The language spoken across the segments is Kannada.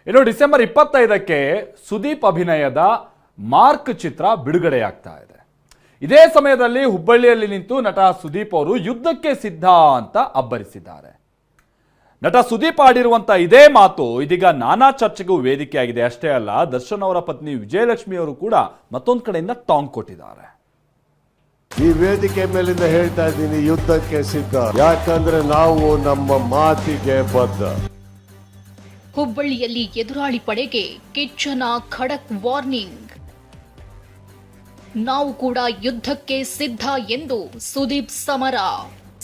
ಇನ್ನು ಡಿಸೆಂಬರ್ 25ಕ್ಕೆ ಸುದೀಪ್ ಅಭಿನಯದ ಮಾರ್ಕ್ ಚಿತ್ರ ಬಿಡುಗಡೆಯಾಗ್ತಾ ಇದೆ. ಇದೇ ಸಮಯದಲ್ಲಿ ಹುಬ್ಬಳ್ಳಿಯಲ್ಲಿ ನಿಂತು ನಟ ಸುದೀಪ್ ಅವರು ಯುದ್ಧಕ್ಕೆ ಸಿದ್ಧ ಅಂತ ಅಬ್ಬರಿಸಿದ್ದಾರೆ. ನಟ ಸುದೀಪ್ ಆಡಿರುವಂತ ಇದೇ ಮಾತು ಇದೀಗ ನಾನಾ ಚರ್ಚೆಗೂ ವೇದಿಕೆಯಾಗಿದೆ. ಅಷ್ಟೇ ಅಲ್ಲ, ದರ್ಶನ್ ಅವರ ಪತ್ನಿ ವಿಜಯಲಕ್ಷ್ಮಿ ಅವರು ಕೂಡ ಮತ್ತೊಂದು ಕಡೆಯಿಂದ ಟಾಂಗ್ ಕೊಟ್ಟಿದ್ದಾರೆ. ಈ ವೇದಿಕೆ ಮೇಲಿಂದ ಹೇಳ್ತಾ ಇದ್ದೀನಿ, ಯುದ್ಧಕ್ಕೆ ಸಿದ್ಧ, ಯಾಕಂದ್ರೆ ನಾವು ನಮ್ಮ ಮಾತಿಗೆ ಬದ್ಧ. ಹುಬ್ಬಳ್ಳಿಯಲ್ಲಿ ಎದುರಾಳಿ ಪಡೆಗೆ ಕಿಚ್ಚನ ಖಡಕ್ ವಾರ್ನಿಂಗ್. ನಾವು ಕೂಡ ಯುದ್ಧಕ್ಕೆ ಸಿದ್ಧ ಎಂದು ಸುದೀಪ್ ಸಮರ.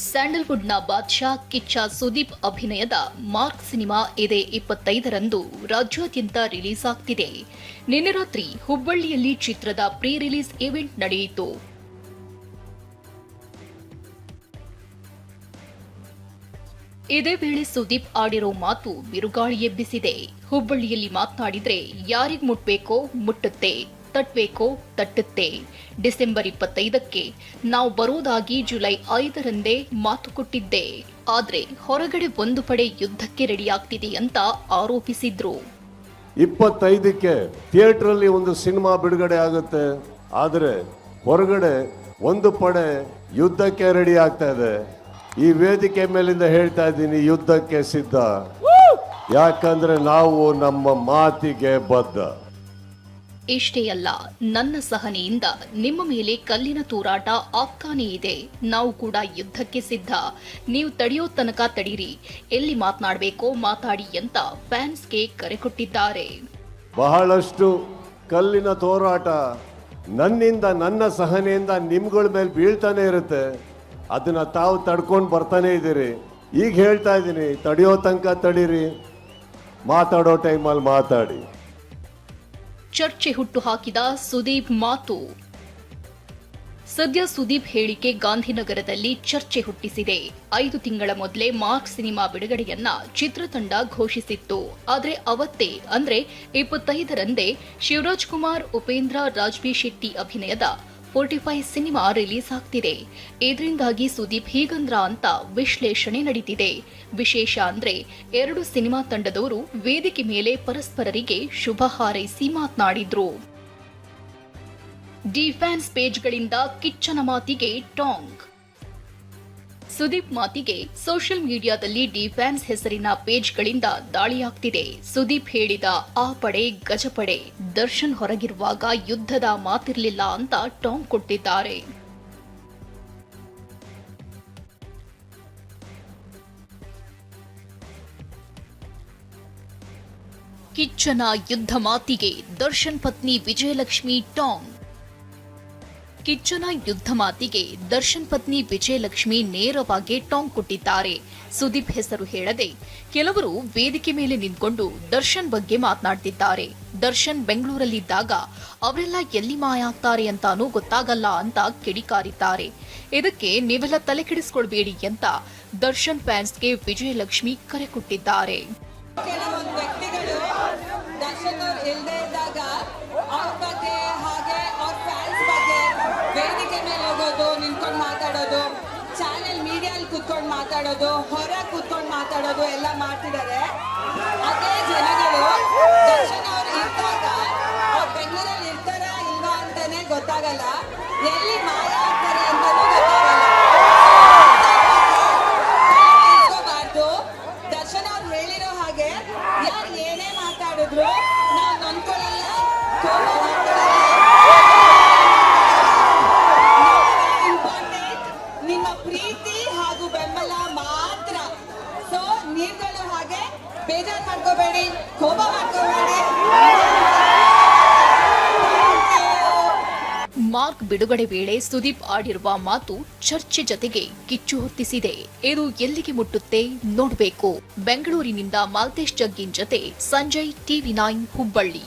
ಸ್ಯಾಂಡಲ್ವುಡ್ನ ಬಾದ್ಶಾ ಕಿಚ್ಚ ಸುದೀಪ್ ಅಭಿನಯದ ಮಾರ್ಕ್ ಸಿನಿಮಾ ಇದೇ 25ರಂದು ರಾಜ್ಯಾದ್ಯಂತ ರಿಲೀಸ್ ಆಗ್ತಿದೆ. ನಿನ್ನೆ ರಾತ್ರಿ ಹುಬ್ಬಳ್ಳಿಯಲ್ಲಿ ಚಿತ್ರದ ಪ್ರೀ ರಿಲೀಸ್ ಇವೆಂಟ್ ನಡೆಯಿತು. ಇದೇ ವೇಳೆ ಸುದೀಪ್ ಆಡಿರೋ ಮಾತು ಬಿರುಗಾಳಿ ಎಬ್ಬಿಸಿದೆ. ಹುಬ್ಬಳ್ಳಿಯಲ್ಲಿ ಮಾತನಾಡಿದ್ರೆ ಯಾರಿಗ್ ಮುಟ್ಬೇಕೋ ಮುಟ್ಟುತ್ತೆ, ತಟ್ಬೇಕೋ ತಟ್ಟುತ್ತೆ. ಡಿಸೆಂಬರ್ 25ಕ್ಕೆ ನಾವು ಬರೋದಾಗಿ ಜುಲೈ 5ರಂದೇ ಮಾತು ಕೊಟ್ಟಿದ್ದೆ. ಆದ್ರೆ ಹೊರಗಡೆ ಒಂದು ಪಡೆ ಯುದ್ಧಕ್ಕೆ ರೆಡಿ ಆಗ್ತಿದೆ ಅಂತ ಆರೋಪಿಸಿದ್ರು. 25ಕ್ಕೆ ಥಿಯೇಟರ್ ಅಲ್ಲಿ ಒಂದು ಸಿನಿಮಾ ಬಿಡುಗಡೆ ಆಗುತ್ತೆ, ಆದ್ರೆ ಹೊರಗಡೆ ಒಂದು ಪಡೆ ಯುದ್ಧಕ್ಕೆ ರೆಡಿ ಆಗ್ತಾ ಇದೆ. ಈ ವೇದಿಕೆ ಮೇಲಿಂದ ಹೇಳ್ತಾ ಇದ್ದೀನಿ, ಯುದ್ಧಕ್ಕೆ ಸಿದ್ಧ, ಯಾಕಂದ್ರೆ ನಾವು ನಮ್ಮ ಮಾತಿಗೆ ಬದ್ಧ. ಇಷ್ಟೇ ಅಲ್ಲ, ನನ್ನ ಸಹನೆಯಿಂದ ನಿಮ್ಮ ಮೇಲೆ ಕಲ್ಲಿನ ತೂರಾಟ ಆಗ್ತಾನೇ ಇದೆ. ನಾವು ಕೂಡ ಯುದ್ಧಕ್ಕೆ ಸಿದ್ಧ, ನೀವು ತಡೆಯೋ ತನಕ ತಡೀರಿ, ಎಲ್ಲಿ ಮಾತನಾಡಬೇಕೋ ಮಾತಾಡಿ ಅಂತ ಫ್ಯಾನ್ಸ್ಗೆ ಕರೆ ಕೊಟ್ಟಿದ್ದಾರೆ. ಬಹಳಷ್ಟು ಕಲ್ಲಿನ ತೋರಾಟ ನನ್ನಿಂದ, ನನ್ನ ಸಹನೆಯಿಂದ ನಿಮ್ಗಳ ಮೇಲೆ ಬೀಳ್ತಾನೆ ಇರುತ್ತೆ. ಅದನ್ನ ತಾವು ತಡ್ಕೊಂಡು ಬರ್ತಾನೆ ಇದ್ದೀರಿ. ಈಗ ಹೇಳ್ತಾ ಇದ್ದೀನಿ, ತಡೆಯೋ ತನಕ ತಡೀರಿ, ಮಾತಾಡೋ ಟೈಮಲ್ಲಿ ಮಾತಾಡಿ. ಚರ್ಚೆ ಹುಟ್ಟು ಹಾಕಿದ ಸುದೀಪ್ ಮಾತು. ಸದ್ಯ ಸುದೀಪ್ ಹೇಳಿಕೆ ಗಾಂಧಿನಗರದಲ್ಲಿ ಚರ್ಚೆ ಹುಟ್ಟಿಸಿದೆ. 5 ತಿಂಗಳ ಮೊದಲೇ ಮಾರ್ಕ್ ಸಿನಿಮಾ ಬಿಡುಗಡೆಯನ್ನ ಚಿತ್ರತಂಡ ಘೋಷಿಸಿತ್ತು. ಆದ್ರೆ ಅವತ್ತೇ ಅಂದ್ರೆ 25ರಂದೇ ಶಿವರಾಜ್ ಕುಮಾರ್, ಉಪೇಂದ್ರ, ರಾಜ್ಬಿ ಶೆಟ್ಟಿ ಅಭಿನಯದ 45 ಸಿನಿಮಾ ರಿಲೀಸ್ ಆಗ್ತಿದೆ. ಇದರಿಂದಾಗಿ ಸುದೀಪ್ ಹೀಗಂದ್ರ ಅಂತ ವಿಶ್ಲೇಷಣೆ ನಡೀತಿದೆ. ವಿಶೇಷ ಅಂದ್ರೆ 2 ಸಿನಿಮಾ ತಂಡದವರು ವೇದಿಕೆ ಮೇಲೆ ಪರಸ್ಪರರಿಗೆ ಶುಭ ಹಾರೈಸಿ ಮಾತನಾಡಿದ್ರು. ಡಿ ಫ್ಯಾನ್ಸ್ ಪೇಜ್ಗಳಿಂದ ಕಿಚ್ಚನ ಮಾತಿಗೆ ಟಾಂಗ್. ಸುದೀಪ್ ಮಾತಿಗೆ ಸೋಷಿಯಲ್ ಮೀಡಿಯಾದಲ್ಲಿ ಡಿ ಫ್ಯಾನ್ಸ್ ಹೆಸರಿನ ಪೇಜ್ಗಳಿಂದ ದಾಳಿಯಾಗ್ತಿದೆ. ಸುದೀಪ್ ಹೇಳಿದ ಆ ಪಡೆ ಗಜಪಡೆ, ದರ್ಶನ್ ಹೊರಗಿರುವಾಗ ಯುದ್ಧದ ಮಾತಿರ್ಲಿಲ್ಲ ಅಂತ ಟಾಂಗ್ ಕೊಟ್ಟಿದ್ದಾರೆ. ಕಿಚ್ಚನ ಯುದ್ಧ ಮಾತಿಗೆ ದರ್ಶನ್ ಪತ್ನಿ ವಿಜಯಲಕ್ಷ್ಮಿ ಟಾಂಗ್. ಕಿಚ್ಚನ ಯುದ್ಧ ಮಾತಿಗೆ ದರ್ಶನ್ ಪತ್ನಿ ವಿಜಯಲಕ್ಷ್ಮಿ ನೇರವಾಗಿ ಟಾಂಗ್ ಕೊಟ್ಟಿದ್ದಾರೆ. ಸುದೀಪ್ ಹೆಸರು ಹೇಳದೆ ಕೆಲವರು ವೇದಿಕೆ ಮೇಲೆ ನಿಂತ್ಕೊಂಡು ದರ್ಶನ್ ಬಗ್ಗೆ ಮಾತನಾಡ್ತಿದ್ದಾರೆ. ದರ್ಶನ್ ಬೆಂಗಳೂರಲ್ಲಿದ್ದಾಗ ಅವರೆಲ್ಲ ಎಲ್ಲಿ ಮಾಯ ಆಗ್ತಾರೆ ಅಂತಾನೂ ಗೊತ್ತಾಗಲ್ಲ ಅಂತ ಕಿಡಿಕಾರಿದ್ದಾರೆ. ಇದಕ್ಕೆ ನೀವೆಲ್ಲ ತಲೆ ಕೆಡಿಸ್ಕೊಳ್ಬೇಡಿ ಅಂತ ದರ್ಶನ್ ಫ್ಯಾನ್ಸ್ಗೆ ವಿಜಯಲಕ್ಷ್ಮಿ ಕರೆ ಕೊಟ್ಟಿದ್ದಾರೆ. ವೇದಿಕೆ ಮೇಲೆ ಹೋಗೋದು, ನಿಂತ್ಕೊಂಡು ಮಾತಾಡೋದು, ಚಾನೆಲ್ ಮೀಡಿಯಲ್ಲಿ ಕೂತ್ಕೊಂಡು ಮಾತಾಡೋದು, ಹೊರ ಕೂತ್ಕೊಂಡು ಮಾತಾಡೋದು ಎಲ್ಲ ಮಾಡ್ತಿದ್ದಾರೆ. ಅದೇ ಜನಗಳು ದರ್ಶನ್ ಅವ್ರು ಇದ್ದಾಗ ಅವ್ರು ಬೆಂಗಳೂರಲ್ಲಿ ಇರ್ತಾರ ಇಲ್ವಾ ಅಂತಾನೆ ಗೊತ್ತಾಗಲ್ಲ, ಎಲ್ಲಿ ಮಾಯ ಆಗ್ತಾರೆ ಅಂತಾನೂ ಗೊತ್ತಾಗಲ್ಲ. ದರ್ಶನ್ ಅವ್ರು ಹೇಳಿರೋ ಹಾಗೆ ಯಾರು ಏನೇ ಮಾತಾಡಿದ್ರು ನಾವು ನೊಂದ್ಕೊಳ್ಳಲ್ಲ, ಕೋಪ ಮಾಡ್ಕೊಳ್ಳಲ್ಲ. ನಿಮ್ಮ ಪ್ರೀತಿ ಹಾಗೂ ಬೆಂಬಲ ಮಾತ್ರ. ಸೊ ನೀವುಗಳು ಹಾಗೆ ಬೇಜಾರು ಮಾಡ್ಕೋಬೇಡಿ, ಕೋಪ ಮಾಡ್ಕೋಬೇಡಿ. ಮಾರ್ಕ್ ಬಿಡುಗಡೆ ವೇಳೆ ಸುದೀಪ್ ಆಡಿರುವ ಮಾತು ಚರ್ಚೆ ಜೊತೆಗೆ ಕಿಚ್ಚು ಹೊತ್ತಿಸಿದೆ. ಇದು ಎಲ್ಲಿಗೆ ಮುಟ್ಟುತ್ತೆ ನೋಡಬೇಕು. ಬೆಂಗಳೂರಿನಿಂದ ಮಾಲ್ತೇಶ್ ಜಗ್ಗಿನ್ ಜೊತೆ ಸಂಜಯ್, TV9 ಹುಬ್ಬಳ್ಳಿ.